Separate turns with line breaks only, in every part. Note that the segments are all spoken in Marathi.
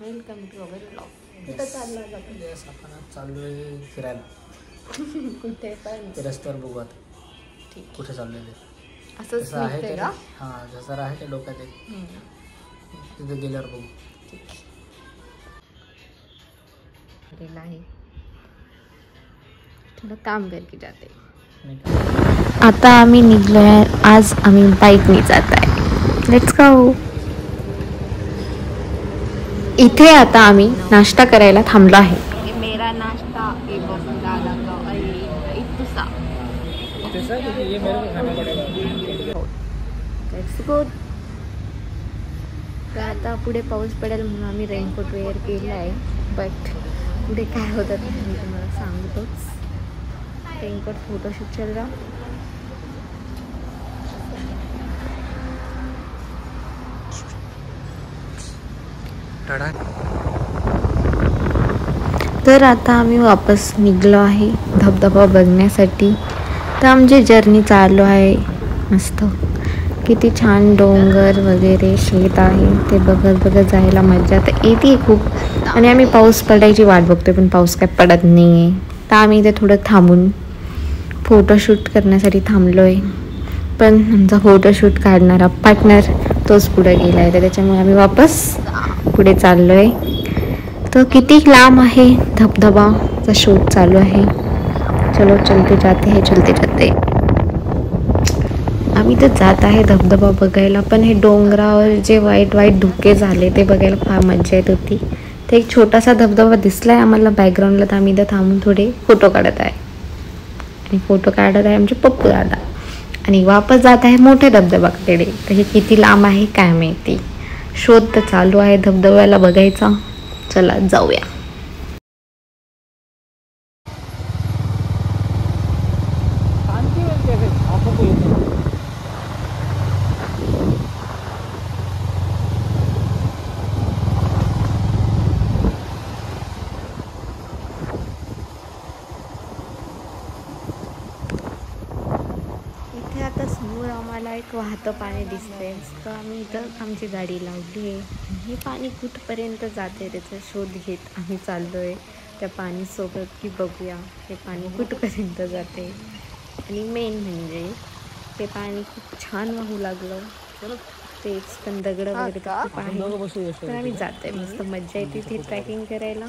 Welcome to our blog. कुठं चालला जातो?
आपण चाललोय फिरायला.
कुठे पण
रस्त्यावर बघू आता.
ठीक.
कुठे चाललोय ते
असंच आहे का?
हां, जसं आहे ते डोक्यात एक तिथे गेल्यावर बघू.
ठीक आहे. थोडं काम करके जाते. आता आम्ही निघलोय. आज आम्ही बाईकने जात आहे. Let's go. इथे आता आम्ही नाश्ता करायला थांबलो आहे. मेरा नाश्ता आता पुढे पाऊस पडेल म्हणून आम्ही रेनकोट वेअर केला आहे. बट पुढे काय होतं ते मी तुम्हाला सांगतोच. रेनकोट फोटोशूट चल रहा. तर आता आम्ही वापस निघलो आहे धबधबा बघण्यासाठी. तर आमची जर्नी चालू आहे. मस्त किती छान डोंगर वगैरे शेत आहे. ते बघत जायला मजा तर येते खूप. आणि आम्ही पाऊस पडायची वाट बघतोय पण पाऊस काय पडत नाही आहे. तर आम्ही इथे थोडं थांबून फोटोशूट करण्यासाठी थांबलो आहे. पण आमचा फोटोशूट काढणारा पार्टनर तोच पुढे गेला आहे. तर त्याच्यामुळे आम्ही वापस पुढे चाललो आहे. तर किती लांब आहे धबधबाचा शूट चालू आहे. चलो चलते जाते है चलते जाते. आम्ही तर जात आहे धबधबा बघायला. पण हे डोंगरावर जे वाईट धुके झाले ते बघायला फार मजा येत होती. ते एक छोटासा धबधबा दिसलाय आम्हाला बॅकग्राऊंडला. तर आम्ही इथं थांबून थोडे फोटो काढत आहे. आणि फोटो काढत आहे आमचे पप्पू दादा. आणि वापस जात आहे मोठ्या धबधबाकडे. तर हे किती लांब आहे काय माहिती. शोध तर चालू आहे धबधब्याला बघायचा. चला जाऊया. इथे आता समोर आम्हाला एक वाहतं पाणी दिसतंय. तर आम्ही इथं आमची गाडी लावली आहे. हे पाणी कुठपर्यंत जाते त्याचा शोध घेत आम्ही चाललोय त्या पाणीसोबत की बघूया हे पाणी कुठपर्यंत जाते. आणि मेन म्हणजे ते पाणी खूप छान वाहू लागलं. तेच पण दगड वगैरे खूप आहे. तर आम्ही जातोय. मस्त मजा येते तिथे ट्रॅकिंग करायला.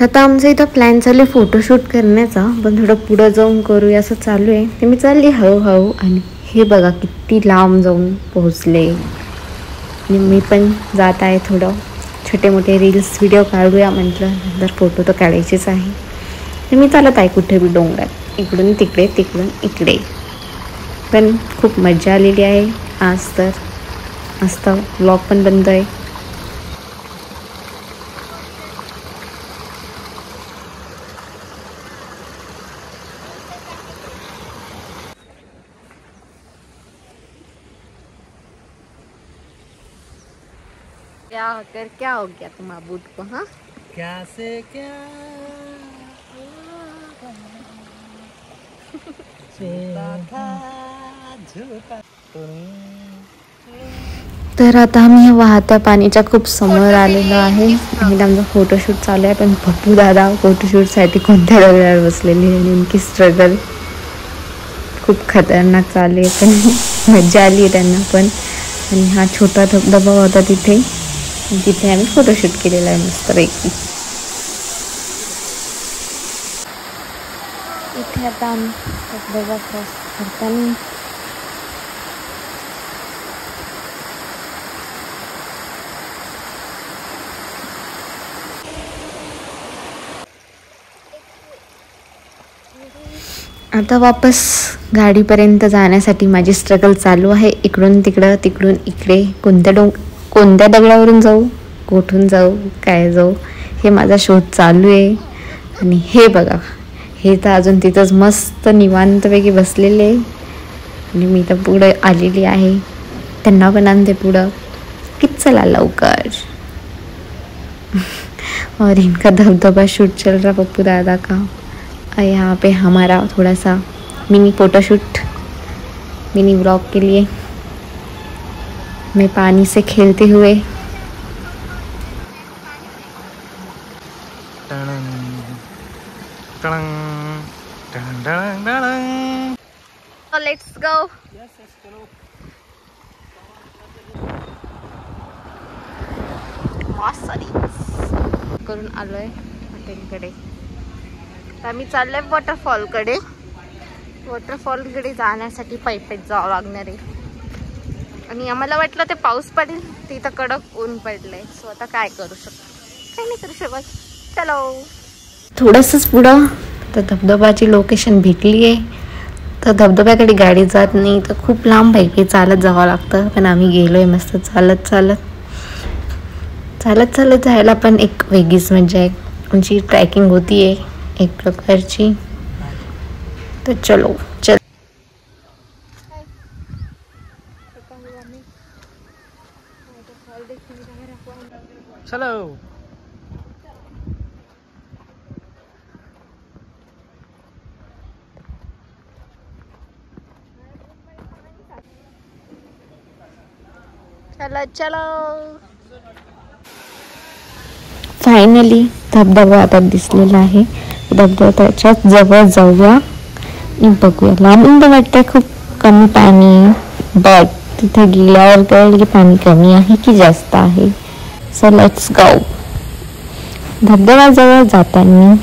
आता आमचं इथं प्लॅन चालू आहे फोटोशूट करण्याचा. पण थोडं पुढं जाऊन करूया असं चालू आहे. ते मी चालली हळूहळू. आणि हे बघा किती लांब जाऊन पोहोचले. आणि मी पण जात आहे थोडं छोटे मोठे रील्स व्हिडिओ काढूया म्हटलं. नंतर फोटो तर काढायचेच आहे. तर मी चालत आहे कुठे बी डोंगरात. इकडून तिकडे तिकडून इकडे. पण खूप मजा आलेली आहे आज. तर मस्त व्लॉग पण बनतो आहे. क्या हो गया तुम्हारा बूट को? हाँ
क्या से क्या
तर आता आम्ही वाहत्या पाणीच्या खूप समोर आलेलो आहे. आणि आमचा फोटोशूट चालू आहे. पण पप्पू दादा फोटोशूटसाठी कोणत्या दगडावर बसलेली आहे. नेमकी स्ट्रगल खूप खतरनाक चालू आहे. पण मजा आली आहे त्यांना पण. आणि हा छोटा धबधबा होता तिथे आम्ही फोटोशूट केलेला आहे मस्तपैकी. इथे आता आम्ही धबधबा क्रॉस करताना आता वापस गाडीपर्यंत जाण्यासाठी माझी स्ट्रगल चालू आहे. इकडून तिकडं तिकडून इकडे. कोणत्या दगडावरून जाऊ, कुठून जाऊ, काय जाऊ हे माझा शोध चालू आहे. आणि हे बघा हे तर अजून तिथंच मस्त निवांतपैकी बसलेले आहे. आणि मी तर पुढं आलेली आहे. त्यांना पण आणते पुढं की चला लवकर. और इनका धबधबा शूट चल रहा पप्पू दादा का. यहाँ पे हमारा थोड़ा सा मिनी फोटोशूट मिनी ब्लॉग के लिए में पानी से खेलते हुए। Let's go. करून आलोय हॉटेलकडे, तर आम्ही चाललोय वॉटरफॉलकडे जाण्यासाठी पायीच जावं लागणार आहे. आणि आम्हाला वाटलं ते पाऊस पडेल, तिथं कडक ऊन पडलंय. सो आता काय करू शकतो, काही नाही करू शकत. चलो थोडंसंच पुढं तर धबधबाची लोकेशन भेटली आहे. तर धबधब्याकडे गाडी जात नाही, तर खूप लांब पैकी चालत जावं लागतं. पण आम्ही गेलोय मस्त चालत जायला पण एक वेगळीच मजा आहे. आमची ट्रॅकिंग होती आहे एक प्रकारची. तर चलो चलो फायनली धबधबा आता दिसलेला आहे. धबधब्याच्या जवळ जाऊया आणि बघूया. लांबून तर वाटतंय खूप कमी पाणी, बट तिथे गेल्यावर कळेल की पाणी कमी आहे की जास्त आहे. So let's go. धबधब्याजवळ जाताना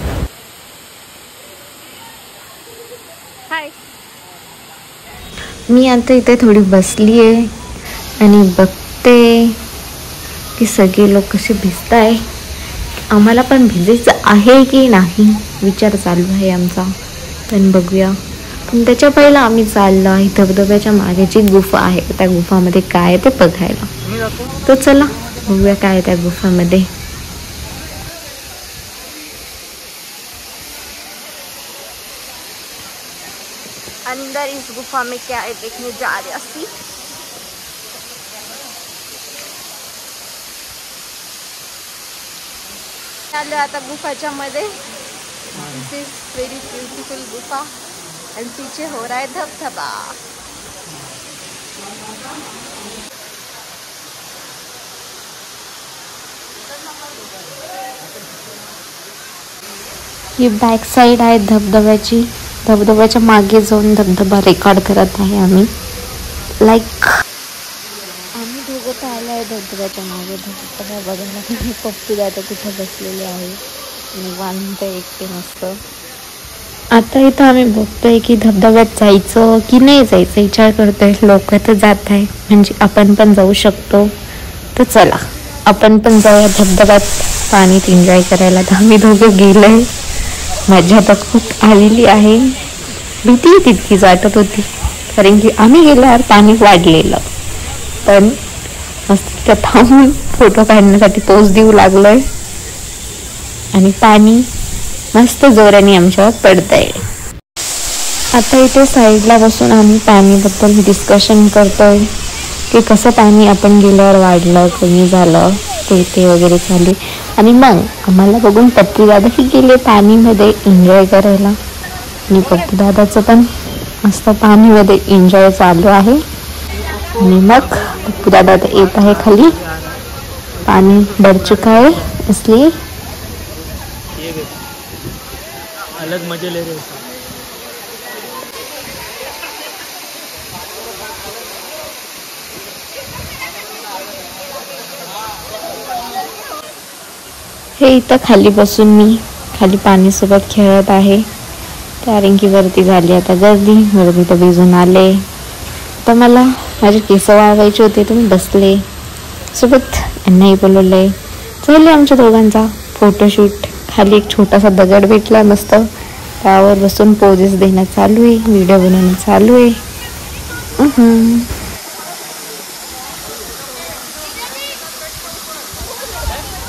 मी आता इथे थोडी बसली आहे आणि बघते की सगळे लोक कसे भिजताय. आम्हाला पण भिजायचं आहे की नाही विचार चालू आहे आमचा, पण बघूया. पण त्याच्या पहिला आम्ही चाललो आहे धबधब्याच्या मागे जी गुफा आहे, त्या गुफामध्ये काय आहे ते बघायला. तर चला बघूया काय आहे त्या गुफामध्ये. अंदर इस गुफा में क्या है देखने जा रहे हैं. आलो आता गुफाच्या मध्ये. दिस इज व्हेरी ब्युटिफुल गुफा आणि पीछे हो रहा है धबधबा. ही बॅक साइड आहे धबधब्याची. धबधब्याच्या मागे जाऊन धबधबा रेकॉर्ड करत आहे आम्ही. आम्ही दोघं तर आलो आहे धबधब्याच्या मागे धबधबा बघायला. पप्पू दादा कुठे बसलेले आहे, निवांत एकटे मस्त. आता इथं आम्ही बघतोय की धबधब्यात जायचं की नाही जायचं विचार करतोय. लोक तर जात आहे म्हणजे आपण पण जाऊ शकतो. तर चला आपण पण जाऊया धबधब्यात पाणीत एन्जॉय करायला. तर आम्ही दोघं गेलोय. मजा तर खूप आलेली आहे. भीती तितकीच वाटत होती कारण की आम्ही गेल्यावर पाणी वाढलेलं. पण मस्त थांबून फोटो काढण्यासाठी पोज देऊ लागलोय आणि पाणी मस्त जोराने आमच्यावर पडतंय. आता इथे साईडला बसून आम्ही पाणीबद्दल डिस्कशन करतोय की कसं पाणी आपण गेल्यावर वाढलं कमी झालं ते वगैरे चालू. आणि मग आम्हाला बघून पप्पू दादाही गेले पाणीमध्ये एन्जॉय करायला. आणि पप्पू दादाचं पण मस्त पाणीमध्ये एन्जॉय चालू आहे. आणि मग पप्पू दादा येत आहे खाली. पानी बढ़ चुका है इसलिए
अलग मजे ले रहे हैं.
हे इथं खाली बसून मी खाली पाणीसोबत खेळत आहे. कारण की वरती झाली आता गर्दी, वरती तर भिजून आले. तर मला माझे केस वाळवायचे होते तर मी बसले. सोबत यांनाही बोलवलंय. चालले आमच्या दोघांचा फोटोशूट. खाली एक छोटासा दगड भेटला मस्त, त्यावर बसून पोजेस देणं चालू आहे, व्हिडिओ बनवणं चालू आहे.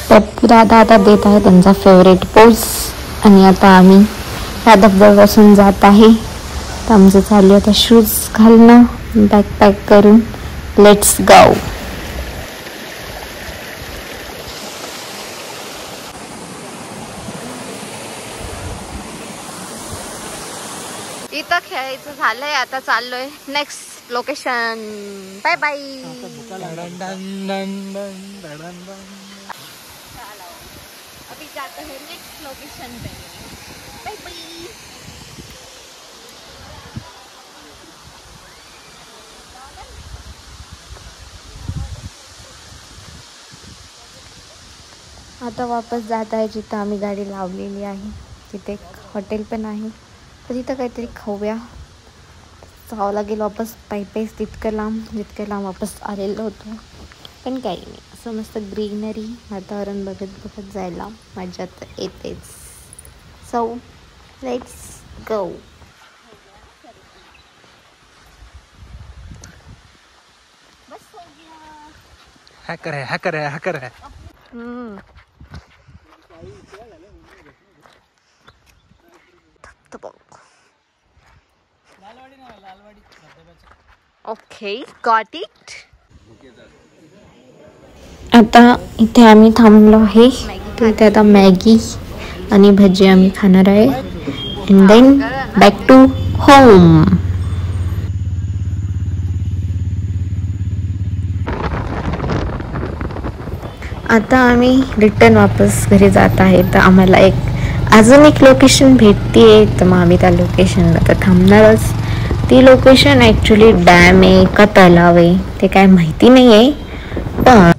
पप्पू दादा आता देत आहे त्यांचा फेवरेट पोज. आणि आता आम्ही ह्या धबधब्यापासून जात आहे. तर आमचं चालू आता शूज घालणं, बॅकपॅक करून लेट्स गो. इथं खेळायचं झालंय, आता चाललोय नेक्स्ट लोकेशन. Bye bye. अभी जाते हैं नेक्स्ट लोकेशन पे. Bye bye. आता वापस जात आहे जिथं आम्ही गाडी लावलेली आहे. तिथे एक हॉटेल पण आहे, तर तिथं काहीतरी खाऊया. जावं लागेल वापस पायी तितकं लांब वापस आलेलो होतो. पण काही नाही, असं मस्त ग्रीनरी वातावरण बघत जायला मजा तर येतेच. So let's go.
हॅकर है.
Okay, got it. आता इथे आम्ही थांबलो आहे. इथे आता मॅगी आणि भजी आम्ही खाणार आहे. And then back to home. आता आम्ही रिटर्न वापस घरी जात आहे. तर आम्हाला अजून एक लोकेशन भेटतीये, तर मग आम्ही त्या लोकेशनला तर थांबणारच. ती लोकेशन ॲक्च्युली डॅम आहे का तलाव आहे ते काय माहिती नाही आहे. पण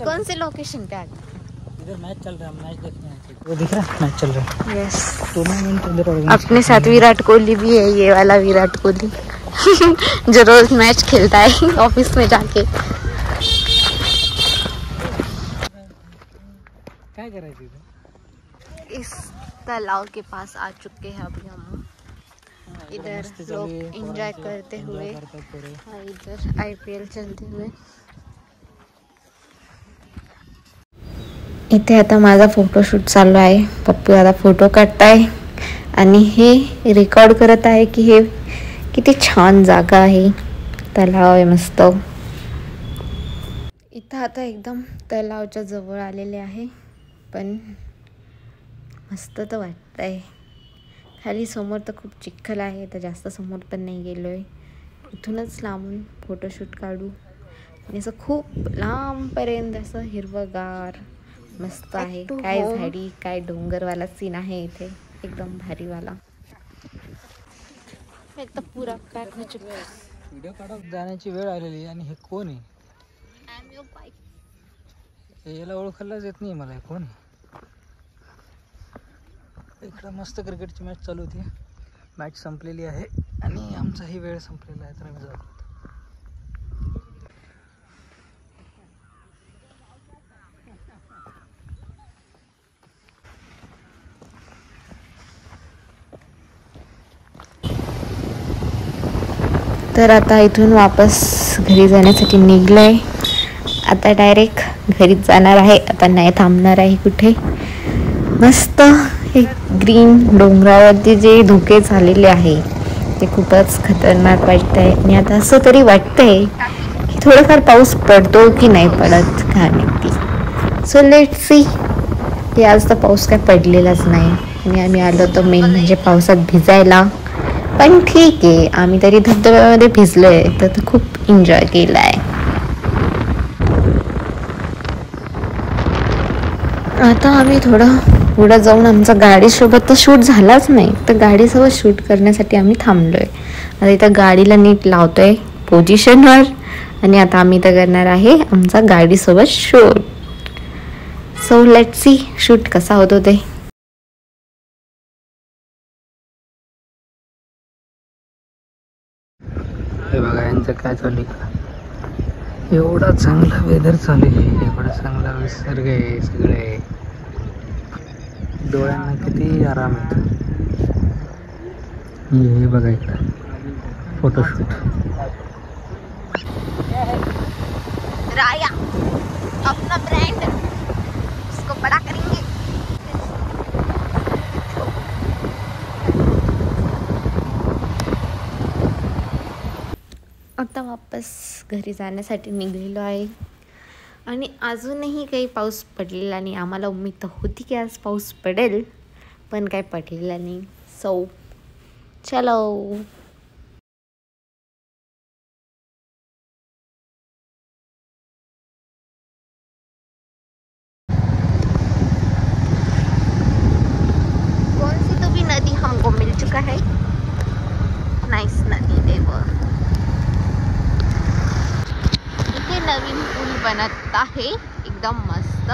कौन से लोकेशन पे
इधर मैच चल रहा है, मैच देखने आए थे. वो दिख रहा है, मैच चल रहा है.
यस,
टूर्नामेंट इधर
अपने साथ विराट कोहली भी है. ये वाला विराट कोहली जो रोज मैच खेलता है ऑफिस में जाके.
काय करायचं
इस तालाब के पास आ चुके हैं अभी हम. इधर लोग एंजॉय करते हुए, इधर IPL चलते हुए. इथे आता माझा फोटोशूट चालू आहे. पप्पू आता फोटो काढताय आणि हे रेकॉर्ड करत आहे की हे किती छान जागा आहे. तलाव आहे मस्त. इथं आता एकदम तलावच्या जवळ आलेले आहे, पण मस्त तर वाटतंय. खाली समोर तर खूप चिखल आहे, तर जास्त समोर पण नाही गेलो आहे. इथूनच लांबून फोटोशूट काढू. आणि असं खूप लांबपर्यंत असं हिरवगार मस्त आहे. काय झाडी, काय डोंगरवाला सीन आहे इथे, एकदम भारीवाला. एकदम पुरा पॅक हो चुका है.
व्हिडिओ काढत जाण्याची वेळ आलेली. आणि हे कोण आहे? याला ओळखायलाच येत नाही मला. हे कोण आहे? इकडं मस्त क्रिकेटची मॅच चालू होती. मॅच संपलेली आहे आणि आमचाही वेळ संपलेला आहे, तर आम्ही जातो.
तर आता इथून वापस घरी जाण्यासाठी निघलोय. आता डायरेक्ट घरीच जाणार आहे. आता नाही थांबणार आहे कुठे. मस्त हे ग्रीन डोंगरावरती जे धुके झालेले आहे ते खूपच खतरनाक वाटत आहे. आणि आता असं तरी वाटतंय की थोडाफार पाऊस पडतो की नाही पडत काय माहिती. So let's C. की आज तर पाऊस काय पडलेलाच नाही आणि आम्ही आलो तर मेन म्हणजे पावसात भिजायला. पण ठीक आहे, आम्ही तरी धबधब्यामध्ये भिजलोय तर खूप एन्जॉय केला आहे. आता आम्ही थोडं पुढं जाऊन आमचा गाडीसोबत तर शूट झालाच नाही, तर गाडीसोबत शूट करण्यासाठी आम्ही थांबलोय. आता इथं गाडीला नीट लावतोय पोझिशनवर आणि आता आम्ही तर करणार आहे आमचा गाडीसोबत shoot. So let's see shoot कसा होतो ते.
हे बघा यांचं काय चालू आहे. एवढा चांगला वेदर चालू आहे, एवढा चांगला निसर्ग आहे, सगळे डोळ्यांना किती आराम येतो. हे बघा इकडं फोटोशूट.
राया अपना ब्रांड इसको बड़ा करेंगे. आता वापस घरी जाण्यासाठी निघलेलो आहे आणि अजूनही काही पाऊस पडलेला नाही. आम्हाला उम्मीद तर होती की आज पाऊस पडेल, पण काही पडलेला नाही. सो चलो। कौन सी तो भी नदी हमको मिल चुका है। नाइस नदी देखो, इथे नवीन पूल बनत आहे एकदम मस्त।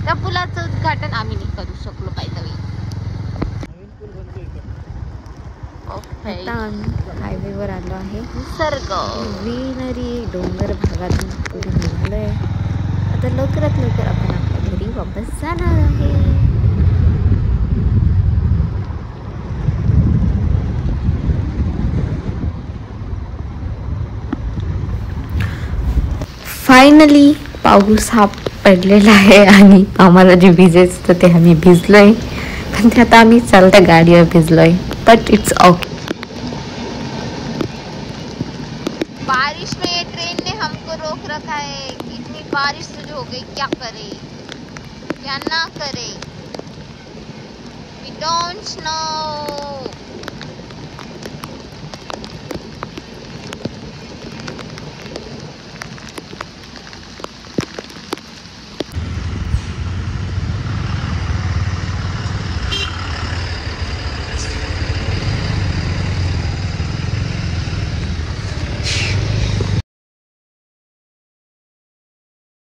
त्या पुलाचं उद्घाटन आम्ही नाही करू शकलो पाहिजे। आता आम्ही हायवेवर आलो आहे। निसर्ग ग्रीनरी डोंगर भागातून पुढे निघालोय। आता लवकरात लवकर आपण आपल्या घरी वापस जाणार आहे। फायनली पाऊस हा पडलेला आहे आणि आम्हाला जे भिजायचं होतं ते आम्ही भिजलोय, पण ते आता आम्ही चालत्या गाडीवर भिजलोय, बट इट्स ओके। बारिश में ट्रेन ने हमको रोक रखा है कि इतनी बारिश हो गई, क्या करे क्या ना करे, वी डोंट नो।